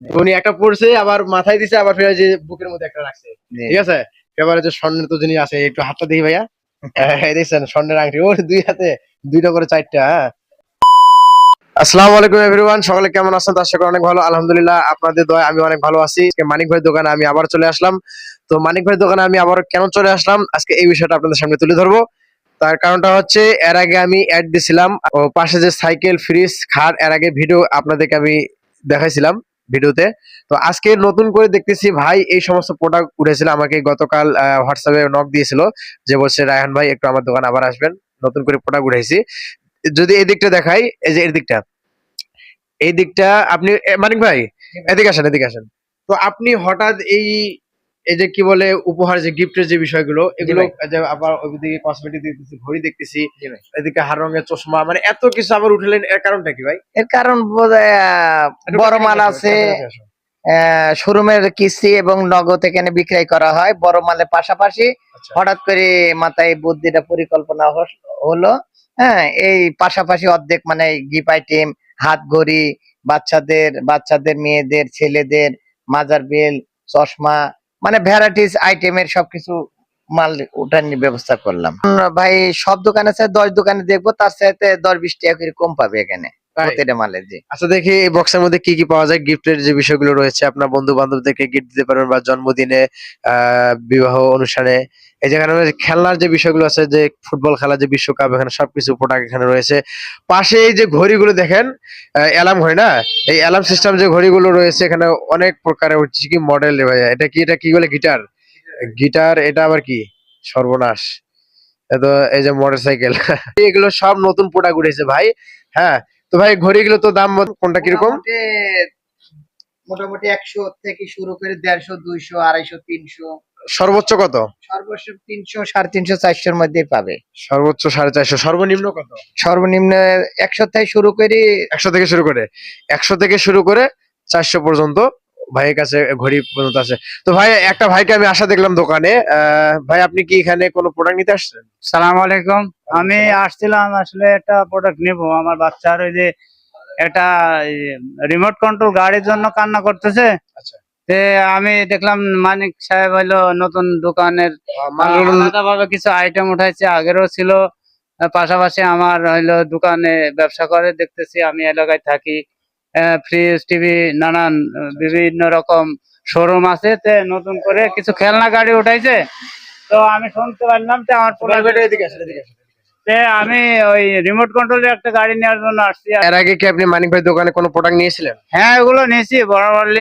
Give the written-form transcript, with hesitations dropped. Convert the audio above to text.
উনি একটা পড়ছে আবার মাথায় দিছে আবার ফের যে বুকের মধ্যে একটা রাখছে। জি। ঠিক আছে, এবারে যে স্বর্ণের তো জিনিস আছে একটু হাতটা দেখি ভাইয়া। এই দেখছেন স্বর্ণের আংটি, ওর দুই হাতে দুইটা করে চারটা। হ্যাঁ, আসসালামু আলাইকুম এভরিওয়ান, সকলে কেমন আছেন? আশা করি অনেক ভালো, আলহামদুলিল্লাহ আপনাদের দয়ায় আমি অনেক ভালো আছি। আজকে মানিক ভাইয়ের দোকানে আমি আবার চলে আসলাম। তো মানিক ভাইয়ের দোকানে আমি আবার কেন চলে আসলাম আজকে এই বিষয়টা আপনাদের সামনে তুলে ধরবো। তার কারণটা হচ্ছে এর আগে আমি অ্যাড দিছিলাম ও পাশে যে সাইকেল ফ্রিজ খাট, এর আগে ভিডিও আপনাদেরকে আমি দেখাইছিলাম ভিডিওতে। তো আজকে নতুন করে দেখতেছি ভাই এই সমস্ত প্রোডাক্ট উঠেছিল, আমাকে গতকাল হোয়াটসঅ্যাপে নক দিয়েছিল যে বলছে রায়হান ভাই একটু আমার দোকানে আবার আসবেন, নতুন করে প্রোডাক্ট উঠাইছি। যদি এই দিকটা দেখাই, এই যে এই দিকটা আপনি মানিক ভাই এদিকে আসেন, এদিকে আসেন। তো আপনি হঠাৎ এই এই যে কি বলে উপহার যে গিফটের যে বিষয়গুলো এগুলো, যে আবার ওইদিকে কসমেটিক দেখতেছি, ঘড়ি দেখতেছি, এদিকে হার রঙের চশমা, মানে এত কিছু আবার উঠলেন, এর কারণটা কি ভাই? এর কারণ বোধহয় বড় মাল আছে, শোরুমের কিস্তি এবং নগদ এখানে বিক্রয় করা হয়। বড় মালের পাশাপাশি আচ্ছা। হঠাৎ করে মাথায় বুদ্ধিটা পরিকল্পনা হলো। হ্যাঁ, এই পাশাপাশি অর্ধেক মানে গিফট আইটেম, হাত ঘড়ি, বাচ্চাদের মেয়েদের ছেলেদের মাজার বেল, চশমা, মানে ভ্যারাইটিস আইটেমের সবকিছু মাল ওঠার ব্যবস্থা করলাম। ভাই সব দোকানে আছে, 10 দোকানে দেখবো, তার সাথে 10-20 টাকা করে কম পাবে এখানে তাই? প্রতিটা মালে। জি। আচ্ছা, দেখি এই বক্সের মধ্যে কি কি পাওয়া যায়। গিফটের যে বিষয়গুলো রয়েছে, আপনার বন্ধু বান্ধবদেরকে গিফট দিতে পারবেন বা জন্মদিনে, বিবাহ অনুষ্ঠানে। এই যেখানে খেলনার যে বিষয়গুলো আছে, যে ফুটবল খেলা, যে বিশ্বকাপ, এখানে সবকিছু প্রোডাক্ট এখানে রয়েছে। পাশে এই যে ঘড়িগুলো দেখেন, অ্যালার্ম ঘড়ি না, এই অ্যালার্ম সিস্টেম যে ঘড়িগুলো রয়েছে এখানে অনেক প্রকারের হচ্ছে কি মডেল। ভাই এটা কি বলে? গিটার। গিটার, এটা আবার কি? সর্বনাশ। তো এই যে মোটরসাইকেল এগুলো সব নতুন প্রোডাক্ট উঠেছে ভাই। হ্যাঁ, তো ভাই ঘড়িগুলো তো দাম কোনটা কিরকম? মোটামুটি 100 থেকে শুরু করে 150, 200, 250, 300, সর্বোচ্চ কত? সর্বোচ্চ 300, 350, 400 মধ্যেই পাবে। সর্বোচ্চ 450, সর্বনিম্ন কত? সর্বনিম্ন 100 থেকে শুরু করে 100 থেকে শুরু করে 400 পর্যন্ত ভাইয়ের কাছে ঘড়ি পর্যন্ত আছে। তো ভাই একটা ভাইকে আমি আশা দেখলাম দোকানে। ভাই আপনি কি এখানে কোনো প্রোডাক্ট নিতে আসছেন? সালাম আলাইকুম। আমি আসছিলাম আসলে একটা প্রোডাক্ট নিব। আমার বাচ্চার ওই যে একটা রিমোট কন্ট্রোল গাড়ির জন্য কান্না করতেছে। আচ্ছা। তে আমি দেখলাম মানিক সাহেব হইলো নতুন দোকানের আলাদাভাবে কিছু আইটেম উঠাইছে, আগেরও ছিল। পাশাপাশি আমার হইলো দোকানে ব্যবসা করে, দেখতেছি আমি এলাকায় থাকি, ফ্রিজ টিভি নানান বিভিন্ন রকম শোরুম আছে। তে নতুন করে কিছু খেলনা গাড়ি উঠাইছে, তো আমি শুনতে পারলাম যে আমার এদিকে আসেন, এদিকে আসেন। তে আমি ওই রিমোট কন্ট্রোলের একটা গাড়ি নেওয়ার জন্য আসছি। এর আগে কি আপনি মানিক ভাই দোকানে কোনো প্রোডাক্ট নিয়েছিলেন? হ্যাঁ, এগুলো নিয়েছি বরাবর।